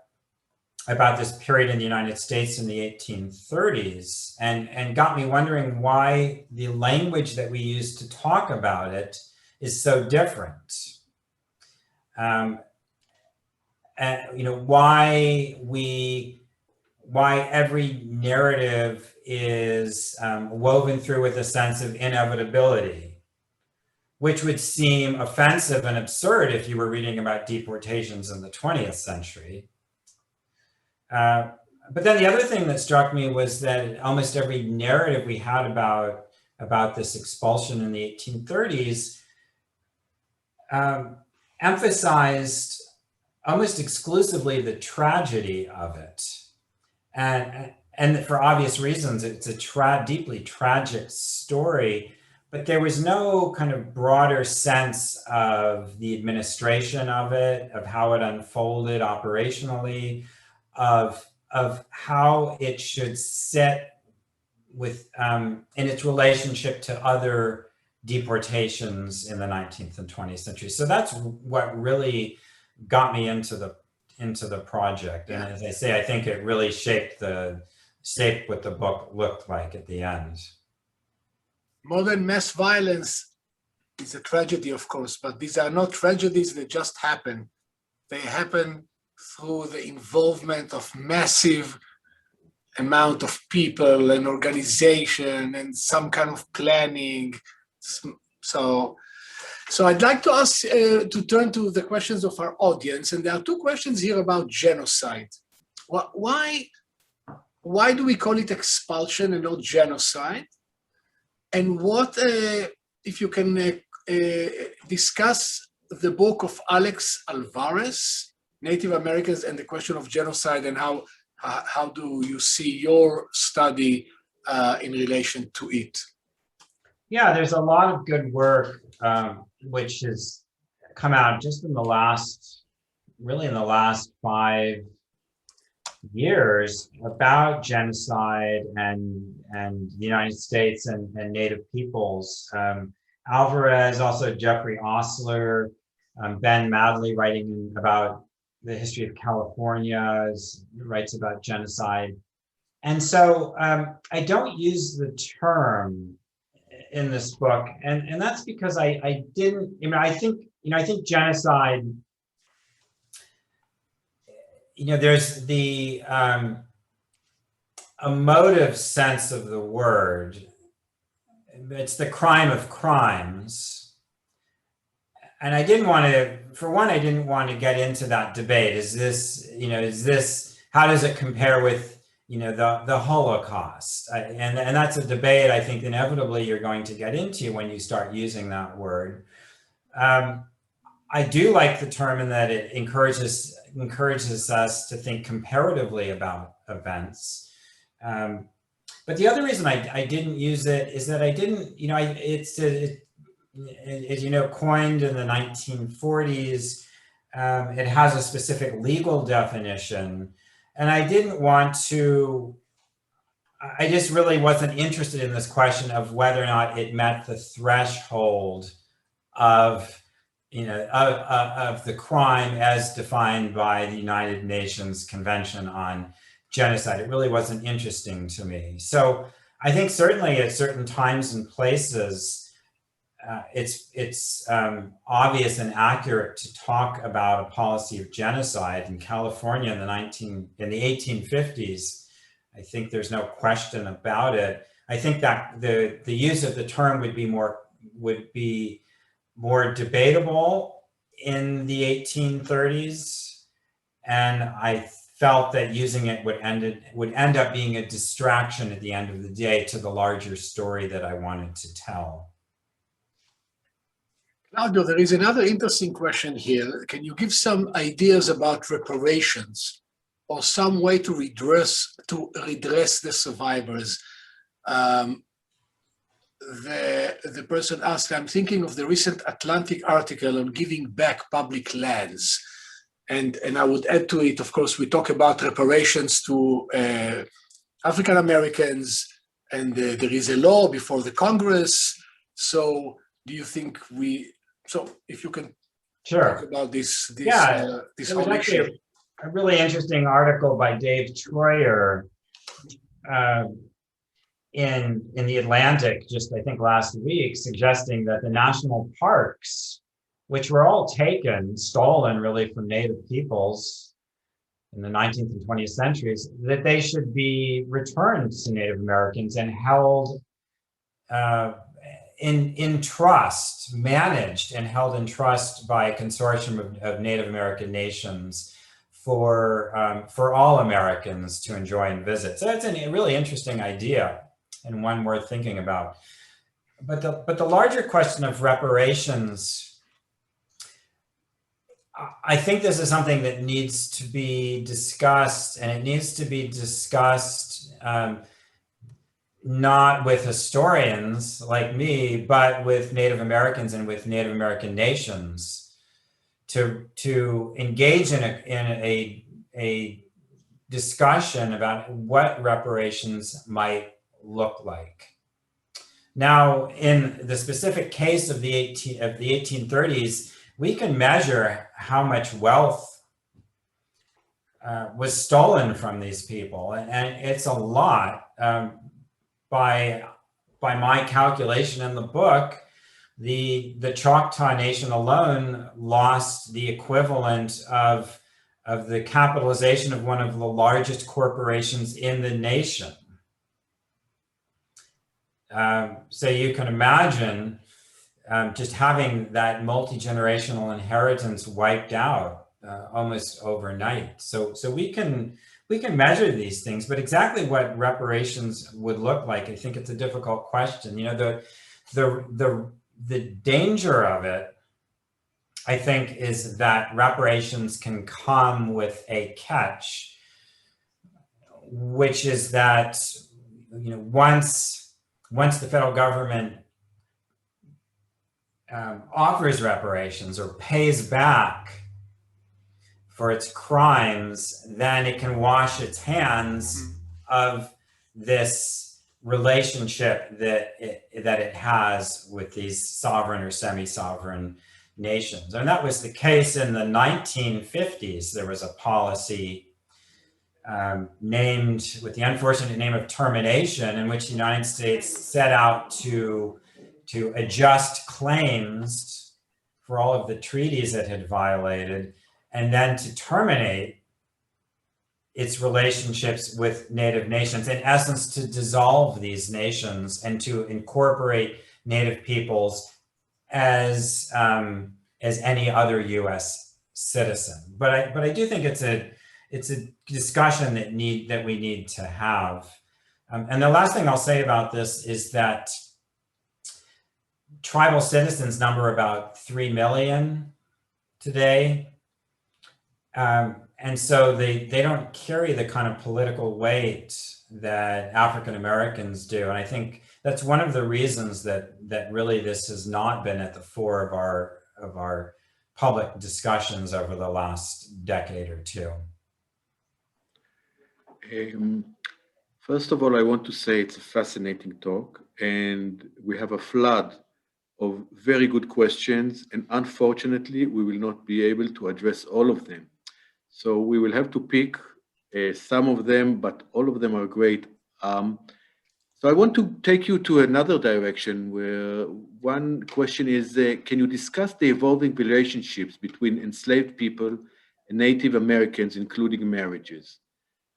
this period in the United States in the 1830s, and got me wondering why the language that we use to talk about it is so different. why every narrative is woven through with a sense of inevitability, which would seem offensive and absurd if you were reading about deportations in the 20th century. But then the other thing that struck me was that almost every narrative we had about this expulsion in the 1830s emphasized almost exclusively the tragedy of it. And for obvious reasons, it's a deeply tragic story, but there was no kind of broader sense of the administration of it, of how it unfolded operationally, of how it should sit with in its relationship to other deportations in the 19th and 20th century. So that's what really got me into the project. And as I say, I think it really shaped what the book looked like at the end. Modern mass violence is a tragedy, of course, but these are not tragedies that just happen. They happen through the involvement of massive amount of people and organization and some kind of planning. So I'd like to ask to turn to the questions of our audience, and there are two questions here about genocide. Why do we call it expulsion and not genocide? And what, if you can discuss the book of Alex Alvarez, Native Americans and the Question of Genocide, and how do you see your study in relation to it? Yeah, there's a lot of good work which has come out just in the last 5 years about genocide and the United States and Native peoples. Alvarez, also Jeffrey Osler, Ben Madley writing about the history of California, writes about genocide. And so I don't use the term in this book, and that's because I think genocide, there's the emotive sense of the word. It's the crime of crimes. And I didn't want to get into that debate. Is this, how does it compare with, the Holocaust? And that's a debate I think inevitably you're going to get into when you start using that word. I do like the term in that it encourages us to think comparatively about events. But the other reason I didn't use it is that I didn't, as coined in the 1940s, it has a specific legal definition. And I didn't want to, I just really wasn't interested in this question of whether or not it met the threshold of the crime as defined by the United Nations Convention on Genocide. It really wasn't interesting to me. So I think certainly at certain times and places, it's obvious and accurate to talk about a policy of genocide in California in the 1850s. I think there's no question about it. I think that the use of the term would be more debatable in the 1830s, and I felt that using it would end up being a distraction at the end of the day to the larger story that I wanted to tell. Claudio, there is another interesting question here. Can you give some ideas about reparations or some way to redress the survivors? The person asked, I'm thinking of the recent Atlantic article on giving back public lands. And I would add to it, of course, we talk about reparations to African Americans, and there is a law before the Congress. So do you think if you can talk about this whole issue. A really interesting article by Dave Troyer in the Atlantic, just I think last week, suggesting that the national parks, which were all stolen really from Native peoples, in the 19th and 20th centuries, that they should be returned to Native Americans and held in trust, managed and held in trust by a consortium of Native American nations for all Americans to enjoy and visit. So it's a really interesting idea and one worth thinking about. But the larger question of reparations, I think this is something that needs to be discussed, and it needs to be discussed not with historians like me, but with Native Americans and with Native American nations to engage in a discussion about what reparations might look like. Now, in the specific case of the 1830s, we can measure how much wealth was stolen from these people, and it's a lot. By my calculation in the book, the Choctaw Nation alone lost the equivalent of the capitalization of one of the largest corporations in the nation. So you can imagine just having that multi-generational inheritance wiped out almost overnight. So we can measure these things, but exactly what reparations would look like, I think it's a difficult question. You know, the danger of it, I think, is that reparations can come with a catch, which is that, you know, once the federal government offers reparations or pays back for its crimes, then it can wash its hands of this relationship that it has with these sovereign or semi-sovereign nations. And that was the case in the 1950s. There was a policy named with the unfortunate name of termination, in which the United States set out to adjust claims for all of the treaties it had violated, and then to terminate its relationships with Native nations, in essence, to dissolve these nations and to incorporate Native peoples as any other U.S. citizen. But I do think it's a discussion that we need to have. And the last thing I'll say about this is that tribal citizens number about 3 million today. And so they don't carry the kind of political weight that African Americans do. And I think that's one of the reasons that really this has not been at the fore of our public discussions over the last decade or two. First of all, I want to say it's a fascinating talk, and we have a flood of very good questions, and unfortunately, we will not be able to address all of them. So we will have to pick some of them, but all of them are great. So I want to take you to another direction, where one question is, can you discuss the evolving relationships between enslaved people and Native Americans, including marriages?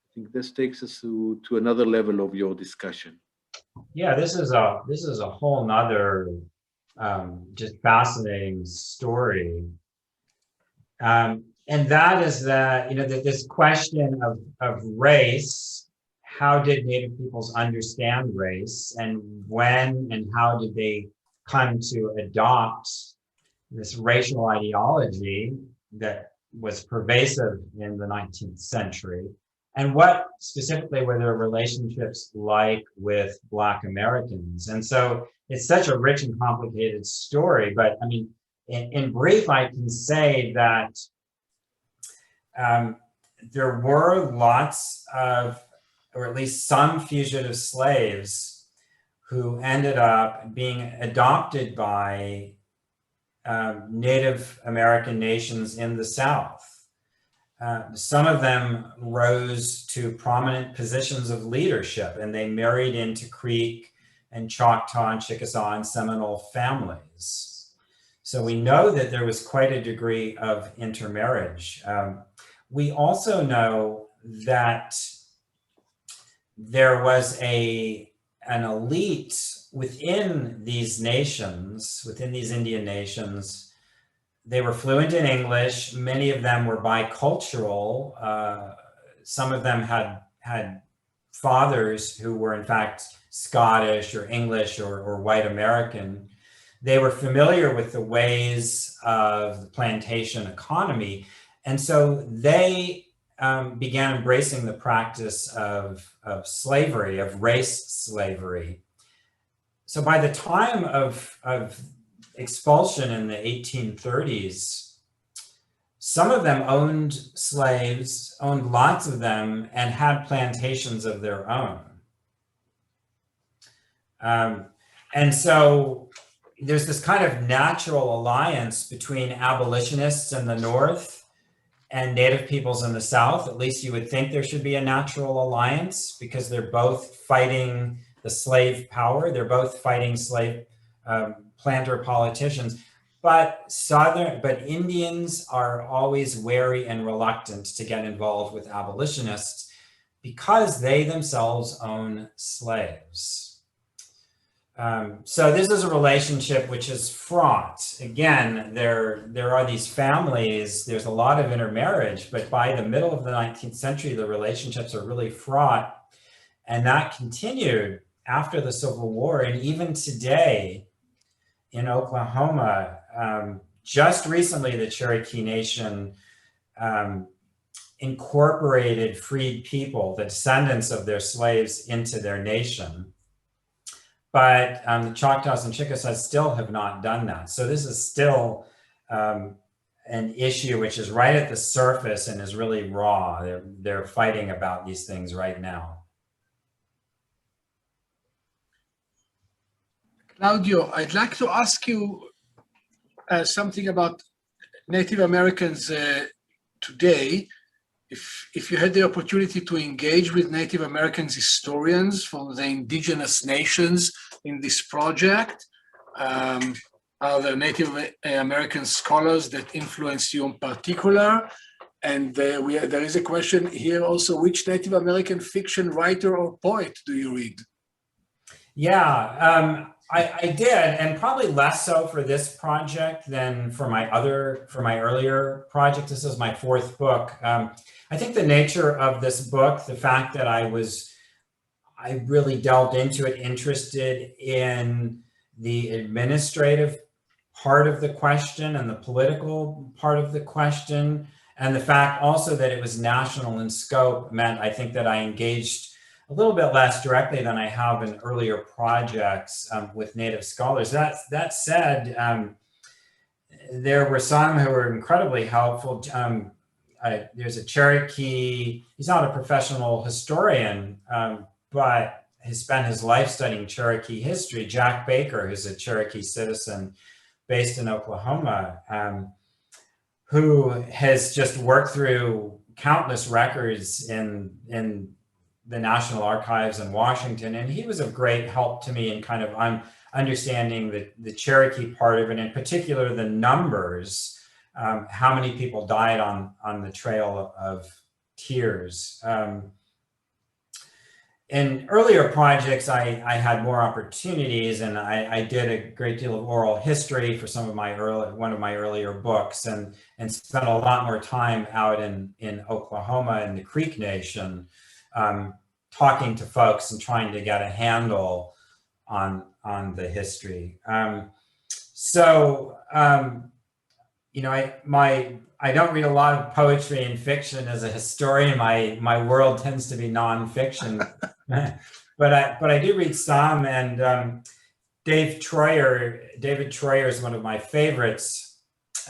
I think this takes us to another level of your discussion. Yeah, this is a whole nother just fascinating story. And that is that, you know, that this question of race, how did Native peoples understand race, and when and how did they come to adopt this racial ideology that was pervasive in the 19th century? And what specifically were their relationships like with Black Americans? And so it's such a rich and complicated story, but I mean, in brief, I can say that there were lots of, or at least some, fugitive slaves who ended up being adopted by Native American nations in the South. Some of them rose to prominent positions of leadership, and they married into Creek and Choctaw and Chickasaw and Seminole families. So we know that there was quite a degree of intermarriage. we also know that there was an elite within these nations, within these Indian nations. They were fluent in English. Many of them were bicultural. Some of them had fathers who were in fact Scottish or English or white American. They were familiar with the ways of the plantation economy. And so they began embracing the practice of slavery, of race slavery. So by the time of expulsion in the 1830s, some of them owned slaves, owned lots of them, and had plantations of their own. And so there's this kind of natural alliance between abolitionists in the North and Native peoples in the South. At least you would think there should be a natural alliance because they're both fighting the slave power. They're both fighting slave planter politicians. But Indians are always wary and reluctant to get involved with abolitionists because they themselves own slaves. So this is a relationship which is fraught. Again, there are these families, there's a lot of intermarriage, but by the middle of the 19th century, the relationships are really fraught. And that continued after the Civil War. And even today in Oklahoma, just recently, the Cherokee Nation incorporated freed people, the descendants of their slaves, into their nation. But the Choctaws and Chickasaws still have not done that. So this is still an issue which is right at the surface and is really raw. They're fighting about these things right now. Claudio, I'd like to ask you something about Native Americans today. If you had the opportunity to engage with Native Americans historians from the indigenous nations in this project, are there Native American scholars that influence you in particular? And there is a question here also, which Native American fiction writer or poet do you read? Yeah, I did, and probably less so for this project than for my earlier project. This is my fourth book. I think the nature of this book, the fact that I really delved into it, interested in the administrative part of the question and the political part of the question, and the fact also that it was national in scope meant I think that I engaged a little bit less directly than I have in earlier projects with Native scholars. That said, there were some who were incredibly helpful. There's a Cherokee, he's not a professional historian, but has spent his life studying Cherokee history, Jack Baker, who's a Cherokee citizen based in Oklahoma, who has just worked through countless records in the National Archives in Washington. And he was of great help to me in kind of understanding the Cherokee part of it, in particular, the numbers, how many people died on the Trail of Tears. In earlier projects, I had more opportunities, and I did a great deal of oral history for one of my earlier books, and spent a lot more time out in Oklahoma in the Creek Nation, talking to folks and trying to get a handle on the history. You know, I don't read a lot of poetry and fiction as a historian. My world tends to be nonfiction, but I do read some. And David Troyer is one of my favorites,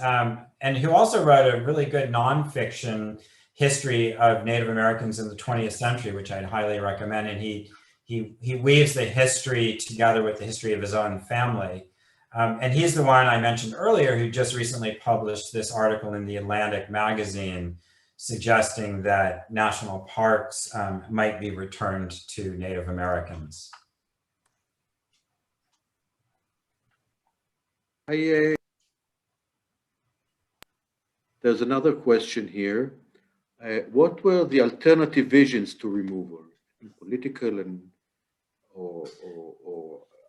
and who also wrote a really good nonfiction history of Native Americans in the 20th century, which I'd highly recommend. And he weaves the history together with the history of his own family. And he's the one I mentioned earlier who just recently published this article in the Atlantic magazine suggesting that national parks might be returned to Native Americans. There's another question here. what were the alternative visions to removal, political and or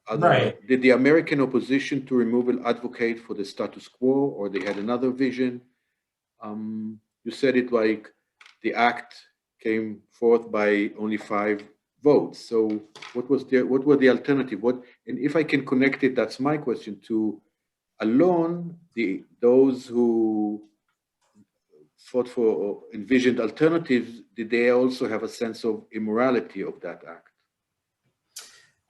other? Right. Did the American opposition to removal advocate for the status quo, or they had another vision? You said it like the act came forth by only 5 votes. So what were the alternative? And if I can connect it, that's my question, to Alon, those who fought for or envisioned alternatives, did they also have a sense of immorality of that act?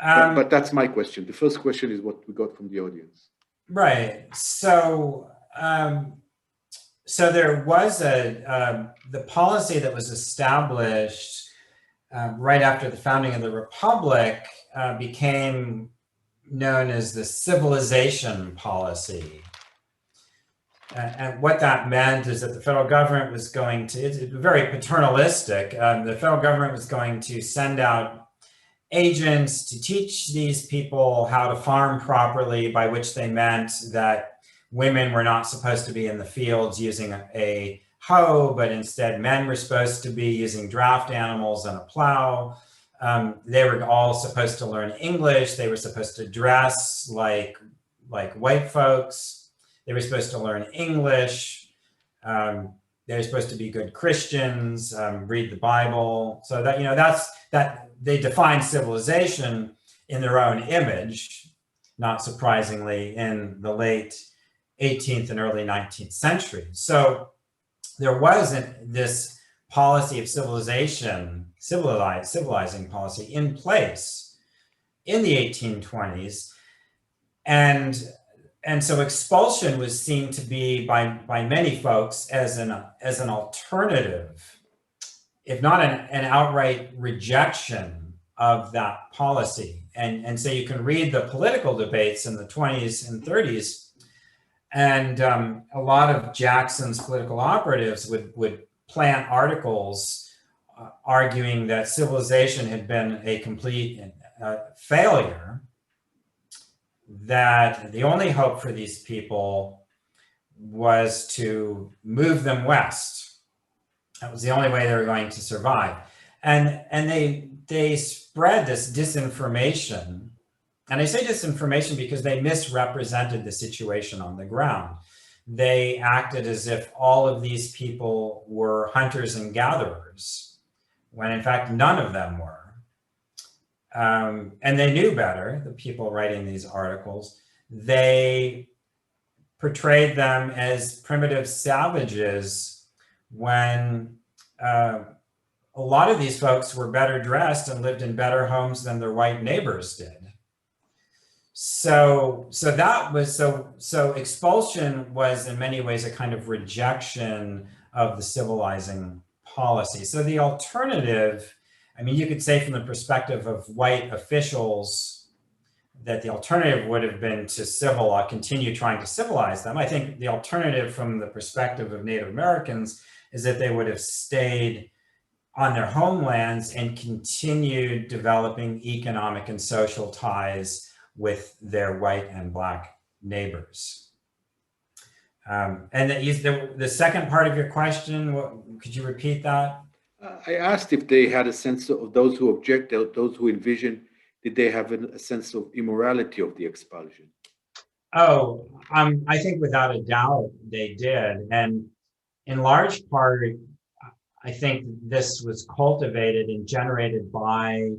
But that's my question. The first question is what we got from the audience. Right. So, so there was the policy that was established right after the founding of the Republic became known as the civilization policy. And what that meant is that the federal government was going to, it's very paternalistic, the federal government was going to send out agents to teach these people how to farm properly, by which they meant that women were not supposed to be in the fields using a hoe, but instead men were supposed to be using draft animals and a plow. They were all supposed to learn English. They were supposed to dress like white folks. They were supposed to learn English. They were supposed to be good Christians, read the Bible. So that, that they defined civilization in their own image, not surprisingly, in the late 18th and early 19th century. So there wasn't this policy of civilization, civilizing policy in place in the 1820s. And so expulsion was seen to be by many folks as an alternative, if not an outright rejection of that policy. And so you can read the political debates in the 20s and 30s, and a lot of Jackson's political operatives would plant articles arguing that civilization had been a complete failure, that the only hope for these people was to move them west. That was the only way they were going to survive. And they spread this disinformation. And I say disinformation because they misrepresented the situation on the ground. They acted as if all of these people were hunters and gatherers, when in fact none of them were. And they knew better, the people writing these articles. They portrayed them as primitive savages when a lot of these folks were better dressed and lived in better homes than their white neighbors did. So expulsion was in many ways a kind of rejection of the civilizing policy. So the alternative, I mean, you could say from the perspective of white officials that the alternative would have been to continue trying to civilize them. I think the alternative from the perspective of Native Americans is that they would have stayed on their homelands and continued developing economic and social ties with their white and black neighbors. And the second part of your question, could you repeat that? I asked if they had a sense of, those who object, those who envision, did they have a sense of immorality of the expulsion? Oh, I think without a doubt they did. And in large part, I think this was cultivated and generated by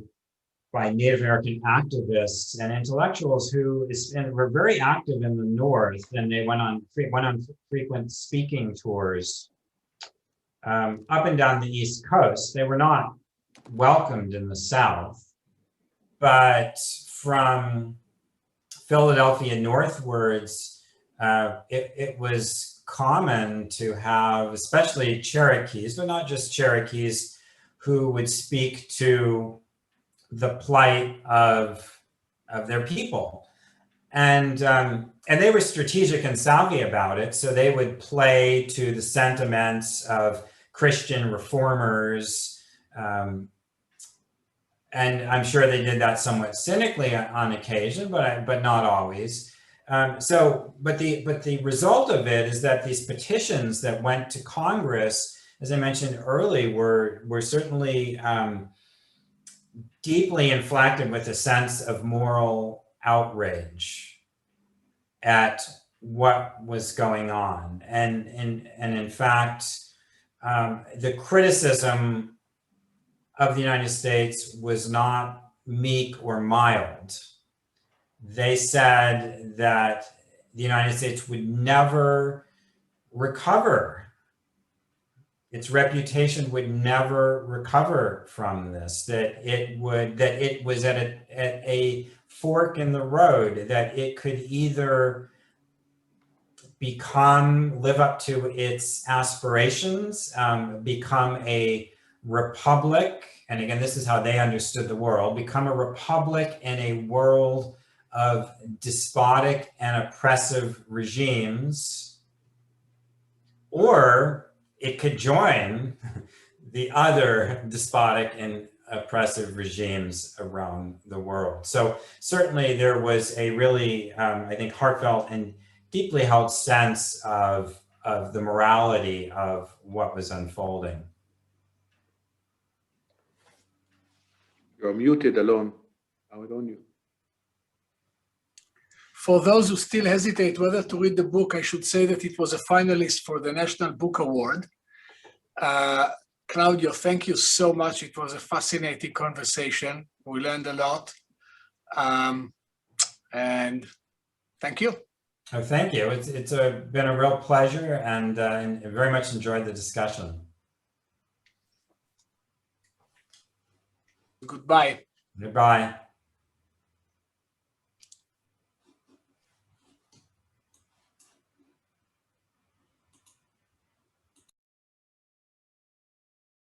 Native American activists and intellectuals who were very active in the North, and they went on frequent speaking tours up and down the East Coast. They were not welcomed in the South, but from Philadelphia northwards, it was common to have, especially Cherokees, but not just Cherokees, who would speak to the plight of their people. And they were strategic and savvy about it. So they would play to the sentiments of Christian reformers. And I'm sure they did that somewhat cynically on occasion, but not always. But the result of it is that these petitions that went to Congress, as I mentioned early, were certainly deeply inflected with a sense of moral outrage at what was going on. And in fact, the criticism of the United States was not meek or mild. They said that the United States would never recover. Its reputation would never recover from this, that it was at a fork in the road, that it could either live up to its aspirations, become a republic, and again, this is how they understood the world, become a republic in a world of despotic and oppressive regimes, or it could join the other despotic and oppressive regimes around the world. So certainly there was a really, I think, heartfelt and deeply held sense of the morality of what was unfolding. You're muted, Alon. How on you? For those who still hesitate whether to read the book, I should say that it was a finalist for the National Book Award. Claudio, thank you so much. It was a fascinating conversation. We learned a lot. And thank you. Oh, thank you. It's been a real pleasure, and very much enjoyed the discussion. Goodbye. Goodbye.